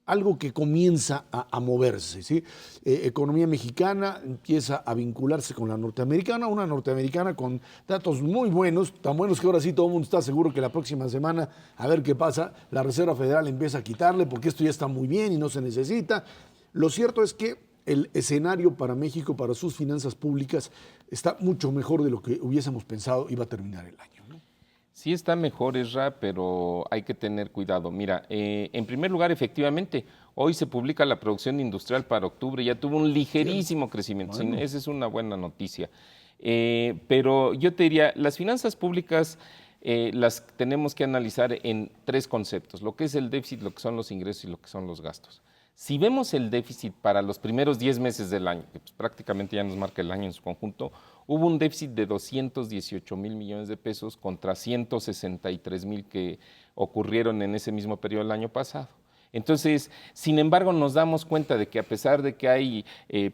Algo que comienza a moverse, ¿sí? Economía mexicana empieza a vincularse con la norteamericana, una norteamericana con datos muy buenos, tan buenos que ahora sí todo el mundo está seguro que la próxima semana, a ver qué pasa, la Reserva Federal empieza a quitarle porque esto ya está muy bien y no se necesita. Lo cierto es que el escenario para México, para sus finanzas públicas, está mucho mejor de lo que hubiésemos pensado iba a terminar el año, ¿no? Sí está mejor, Esra, pero hay que tener cuidado. Mira, en primer lugar, efectivamente, hoy se publica la producción industrial para octubre, ya tuvo un ligerísimo crecimiento. Bueno. Esa es una buena noticia. Pero yo te diría, las finanzas públicas las tenemos que analizar en 3 conceptos, lo que es el déficit, lo que son los ingresos y lo que son los gastos. Si vemos el déficit para los primeros 10 meses del año, que pues prácticamente ya nos marca el año en su conjunto, hubo un déficit de 218,000 millones de pesos contra 163,000 que ocurrieron en ese mismo periodo del año pasado. Entonces, sin embargo, nos damos cuenta de que a pesar de que hay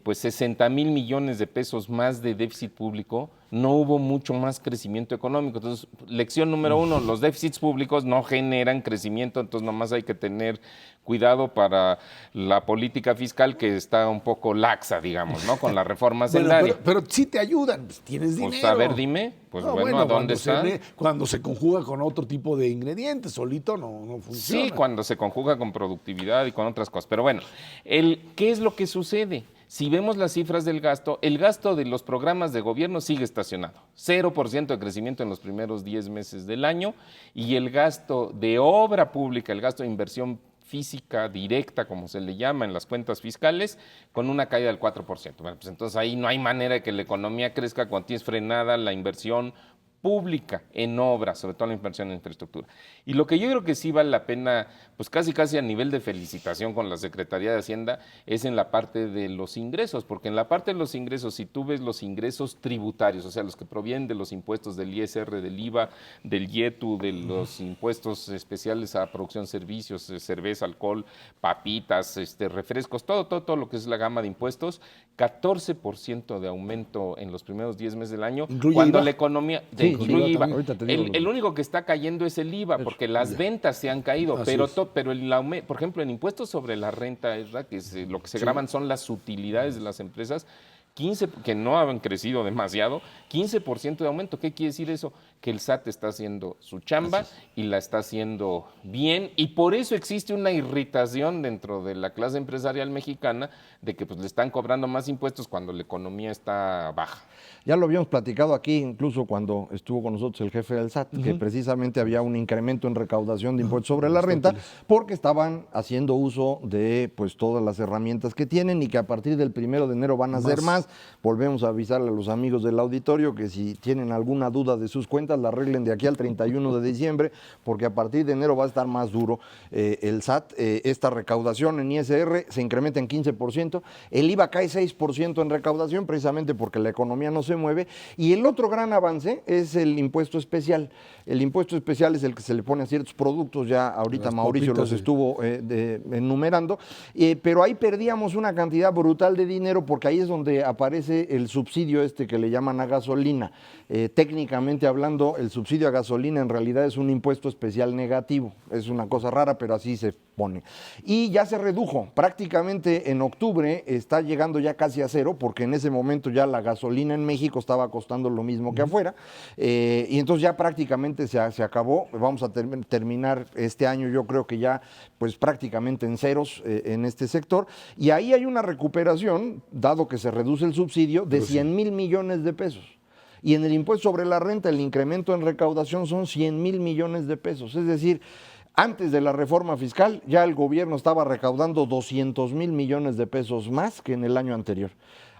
pues 60,000 millones de pesos más de déficit público, no hubo mucho más crecimiento económico. Entonces, lección número 1, los déficits públicos no generan crecimiento, entonces nomás hay que tener cuidado para la política fiscal que está un poco laxa, digamos, ¿no? Con la reforma hacendaria. Pero sí te ayudan, pues tienes dinero. Pues a ver, dime, pues No, bueno, ¿a dónde está? Cuando se conjuga con otro tipo de ingredientes, solito no funciona. Sí, cuando se conjuga con productividad y con otras cosas. Pero bueno, ¿qué es lo que sucede? Si vemos las cifras del gasto, el gasto de los programas de gobierno sigue estacionado. 0% de crecimiento en los primeros 10 meses del año y el gasto de obra pública, el gasto de inversión física directa, como se le llama en las cuentas fiscales, con una caída del 4%. Bueno, pues entonces ahí no hay manera de que la economía crezca cuando tienes frenada la inversión pública en obras, sobre todo la inversión en infraestructura. Y lo que yo creo que sí vale la pena, pues casi a nivel de felicitación con la Secretaría de Hacienda, es en la parte de los ingresos, porque en la parte de los ingresos, si tú ves los ingresos tributarios, o sea, los que provienen de los impuestos del ISR, del IVA, del IETU, de los impuestos especiales a producción de servicios, cerveza, alcohol, papitas, refrescos, todo lo que es la gama de impuestos, 14% de aumento en los primeros 10 meses del año, ¿Incluye cuando IVA? la economía... Sí, incluye IVA. ahorita te digo El único que está cayendo es el IVA, porque las ventas se han caído, Así pero, es. pero el aumento, por ejemplo, en impuestos sobre la renta, que es, lo que se graban son las utilidades de las empresas, 15, que no han crecido demasiado, 15% de aumento. ¿Qué quiere decir eso? Que el SAT está haciendo su chamba y la está haciendo bien, y por eso existe una irritación dentro de la clase empresarial mexicana de que pues, le están cobrando más impuestos cuando la economía está baja. Ya lo habíamos platicado aquí, incluso cuando estuvo con nosotros el jefe del SAT, que precisamente había un incremento en recaudación de impuestos sobre la renta, porque estaban haciendo uso de pues todas las herramientas que tienen y que a partir del 1 de enero van a hacer más. Volvemos a avisarle a los amigos del auditorio que si tienen alguna duda de sus cuentas, la arreglen de aquí al 31 de diciembre, porque a partir de enero va a estar más duro el SAT. Esta recaudación en ISR se incrementa en 15%, el IVA cae 6% en recaudación, precisamente porque la economía no se mueve, y el otro gran avance es el impuesto especial. El impuesto especial es el que se le pone a ciertos productos, ya ahorita Las Mauricio papitas, los estuvo enumerando, pero ahí perdíamos una cantidad brutal de dinero porque ahí es donde aparece el subsidio que le llaman a gasolina. Técnicamente hablando, el subsidio a gasolina en realidad es un impuesto especial negativo, es una cosa rara, pero así se pone. Y ya se redujo, prácticamente en octubre está llegando ya casi a cero, porque en ese momento ya la gasolina en México estaba costando lo mismo que afuera, y entonces ya prácticamente se acabó. Vamos a terminar este año, yo creo que ya pues prácticamente en ceros en este sector, y ahí hay una recuperación, dado que se reduce el subsidio, de 100,000 millones de pesos. Y en el impuesto sobre la renta, el incremento en recaudación son 100,000 millones de pesos. Es decir, Antes de la reforma fiscal, ya el gobierno estaba recaudando 200,000 millones de pesos más que en el año anterior.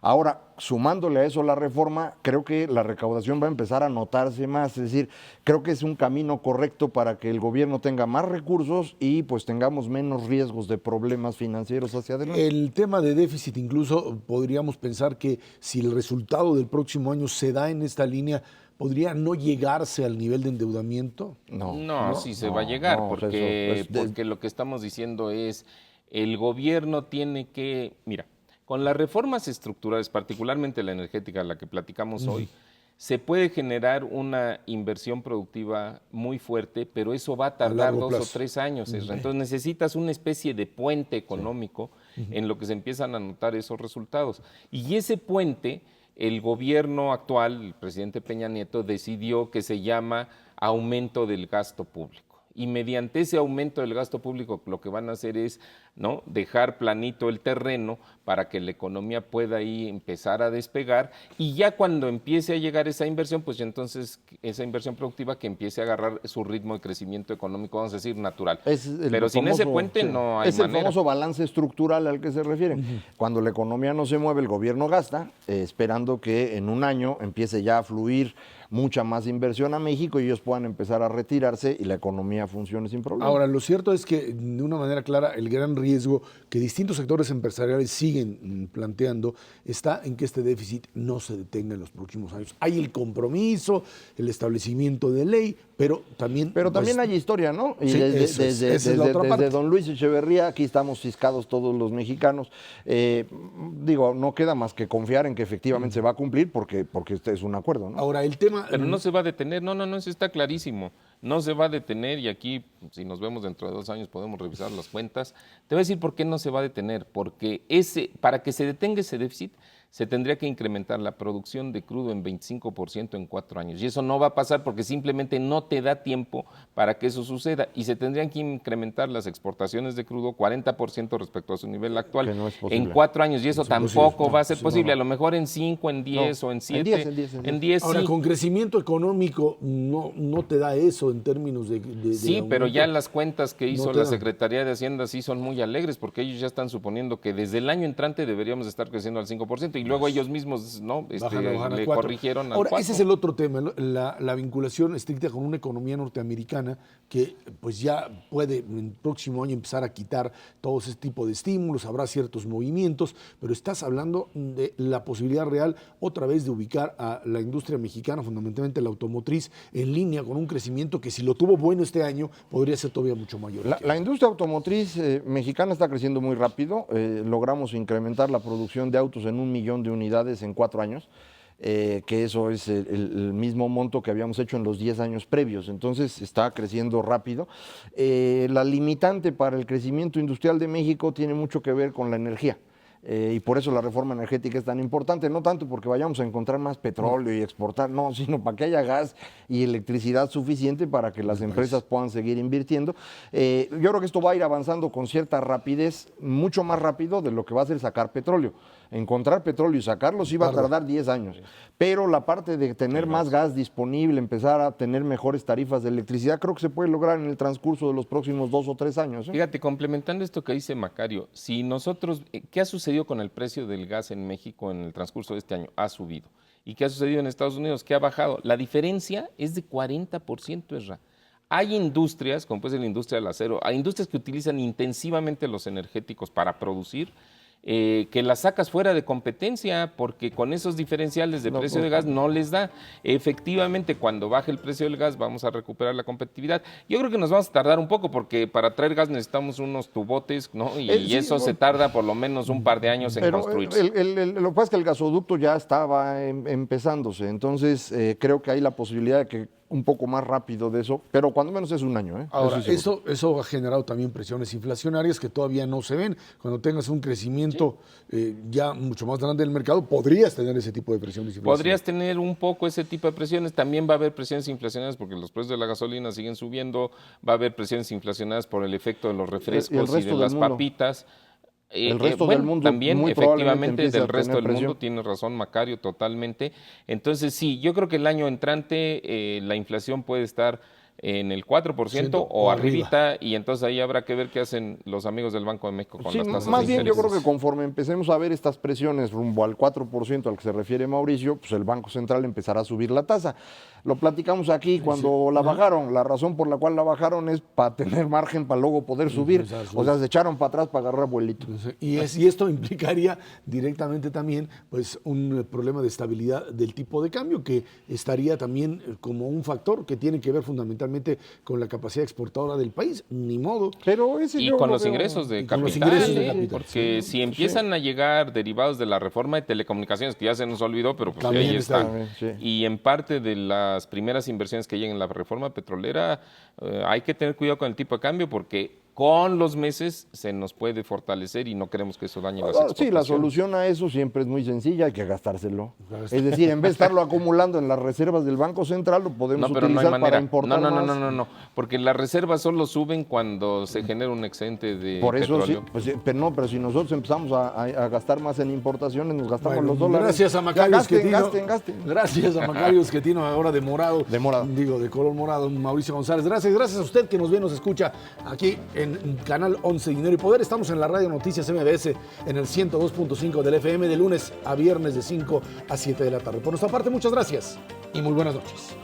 Ahora, sumándole a eso la reforma, creo que la recaudación va a empezar a notarse más, es decir, creo que es un camino correcto para que el gobierno tenga más recursos y pues tengamos menos riesgos de problemas financieros hacia adelante. El tema de déficit, incluso podríamos pensar que si el resultado del próximo año se da en esta línea, ¿podría no llegarse al nivel de endeudamiento? No, sí se va a llegar, no, porque, eso, pues, porque lo que estamos diciendo es, el gobierno tiene que, mira, con las reformas estructurales, particularmente la energética, la que platicamos hoy, se puede generar una inversión productiva muy fuerte, pero eso va a tardar largo 2 plazo. o 3 años. Entonces necesitas una especie de puente económico en lo que se empiezan a notar esos resultados. Y ese puente, el gobierno actual, el presidente Peña Nieto, decidió que se llama aumento del gasto público. Y mediante ese aumento del gasto público lo que van a hacer es, ¿no?, dejar planito el terreno para que la economía pueda ahí empezar a despegar, y ya cuando empiece a llegar esa inversión, pues ya entonces esa inversión productiva que empiece a agarrar su ritmo de crecimiento económico, vamos a decir, natural. Pero sin ese puente no hay es manera. el famoso balance estructural al que se refieren. Cuando la economía no se mueve, el gobierno gasta, esperando que en un año empiece ya a fluir mucha más inversión a México y ellos puedan empezar a retirarse y la economía funcione sin problema. Ahora, lo cierto es que de una manera clara el gran riesgo que distintos sectores empresariales siguen planteando está en que este déficit no se detenga en los próximos años. Hay el compromiso, el establecimiento de ley, pero también... Pero también hay historia, ¿no? Y Sí, desde esa es la otra parte. don Luis Echeverría, aquí estamos ciscados todos los mexicanos. Digo, no queda más que confiar en que efectivamente se va a cumplir porque este es un acuerdo, ¿no? Ahora, el tema... Pero no se va a detener, no, eso está clarísimo. No se va a detener, y aquí, si nos vemos dentro de 2 años, podemos revisar las cuentas. Te voy a decir por qué no se va a detener. Porque para que se detenga ese déficit, se tendría que incrementar la producción de crudo en 25% en 4 años. Y eso no va a pasar porque simplemente no te da tiempo para que eso suceda. Y se tendrían que incrementar las exportaciones de crudo 40% respecto a su nivel actual Que no es posible. en 4 años. Y eso tampoco va a ser Sí, posible. no. A lo mejor en 5, en 10 o en 7. En 10. Ahora, sí. con crecimiento económico no te da eso en términos de Sí, aumento. pero ya las cuentas que hizo No te la dan. Secretaría de Hacienda sí son muy alegres, porque ellos ya están suponiendo que desde el año entrante deberíamos estar creciendo al 5%, y luego ellos mismos no Bajan a le 4. corrigieron al Ahora, 4. ese es el otro tema, ¿no? La vinculación estricta con una economía norteamericana que pues ya puede en el próximo año empezar a quitar todo ese tipo de estímulos, habrá ciertos movimientos, pero estás hablando de la posibilidad real otra vez de ubicar a la industria mexicana, fundamentalmente la automotriz, en línea con un crecimiento que si lo tuvo bueno este año podría ser todavía mucho mayor. La industria automotriz mexicana está creciendo muy rápido. Logramos incrementar la producción de autos en 1 millón de unidades en 4 años, que eso es el mismo monto que habíamos hecho en los 10 años previos. Entonces está creciendo rápido. La limitante para el crecimiento industrial de México tiene mucho que ver con la energía. Y por eso la reforma energética es tan importante, no tanto porque vayamos a encontrar más petróleo y exportar, no, sino para que haya gas y electricidad suficiente para que las empresas puedan seguir invirtiendo. Yo creo que esto va a ir avanzando con cierta rapidez, mucho más rápido de lo que va a ser sacar petróleo. Encontrar petróleo y sacarlo sí va a tardar 10 años, pero la parte de tener más gas disponible, empezar a tener mejores tarifas de electricidad, creo que se puede lograr en el transcurso de los próximos 2 o 3 años. Fíjate, complementando esto que dice Macario, si nosotros, ¿qué ha sucedido con el precio del gas en México en el transcurso de este año? Ha subido. ¿Y qué ha sucedido en Estados Unidos? ¿Qué ha bajado? La diferencia es de 40%, Esra. Hay industrias, como puede ser la industria del acero, hay industrias que utilizan intensivamente los energéticos para producir, que las sacas fuera de competencia, porque con esos diferenciales de precio de gas no les da. Efectivamente, cuando baje el precio del gas vamos a recuperar la competitividad. Yo creo que nos vamos a tardar un poco, porque para traer gas necesitamos unos tubotes, ¿no? Y Sí, eso se tarda por lo menos un par de años en Pero construirse. lo que pasa es que el gasoducto ya estaba empezándose, entonces creo que hay la posibilidad de que un poco más rápido de eso, pero cuando menos es un año. Ahora, sí seguro. eso ha generado también presiones inflacionarias que todavía no se ven. Cuando tengas un crecimiento ya mucho más grande del mercado, podrías tener ese tipo de presiones inflacionarias. Podrías tener un poco ese tipo de presiones. También va a haber presiones inflacionarias porque los precios de la gasolina siguen subiendo. Va a haber presiones inflacionarias por el efecto de los refrescos y de las papitas. El resto bueno, del mundo también muy probablemente efectivamente empiece a del resto tener del mundo, presión. tiene razón Macario, totalmente. Entonces sí, yo creo que el año entrante la inflación puede estar en el 4% o arribita, y entonces ahí habrá que ver qué hacen los amigos del Banco de México con Sí, las tasas más de bien yo intereses. creo que conforme empecemos a ver estas presiones rumbo al 4% al que se refiere Mauricio, pues el Banco Central empezará a subir la tasa. Lo platicamos aquí cuando la bajaron. La razón por la cual la bajaron es para tener margen para luego poder subir. O sea, se echaron para atrás para agarrar vuelito. Y esto implicaría directamente también pues un problema de estabilidad del tipo de cambio que estaría también como un factor que tiene que ver fundamentalmente con la capacidad exportadora del país. Ni modo. Pero ese Y yo con lo los veo- ingresos de Y con los capital, ingresos de capital, porque sí. si empiezan a llegar derivados de la reforma de telecomunicaciones, que ya se nos olvidó, pero pues También ahí está. está. También, sí. Y en parte de las primeras inversiones que lleguen en la reforma petrolera, hay que tener cuidado con el tipo de cambio, porque con los meses se nos puede fortalecer y no queremos que eso dañe las exportaciones. Sí, la solución a eso siempre es muy sencilla, hay que gastárselo. Es decir, en vez de estarlo acumulando en las reservas del Banco Central, lo podemos No, pero no hay utilizar para manera. importar más. No, porque las reservas solo suben cuando se genera un excedente de Por eso petróleo. sí, pues, pero si nosotros empezamos a gastar más en importaciones, nos gastamos Bueno, los dólares. gracias a Ya Macario gasten. Gracias a Macario Esquetino, ahora de morado. De morado. Digo, de color morado, Mauricio González. Gracias a usted que nos ve, nos escucha aquí en Canal 11 Dinero y Poder. Estamos en la Radio Noticias MBS en el 102.5 del FM de lunes a viernes de 5 a 7 de la tarde. Por nuestra parte, muchas gracias y muy buenas noches.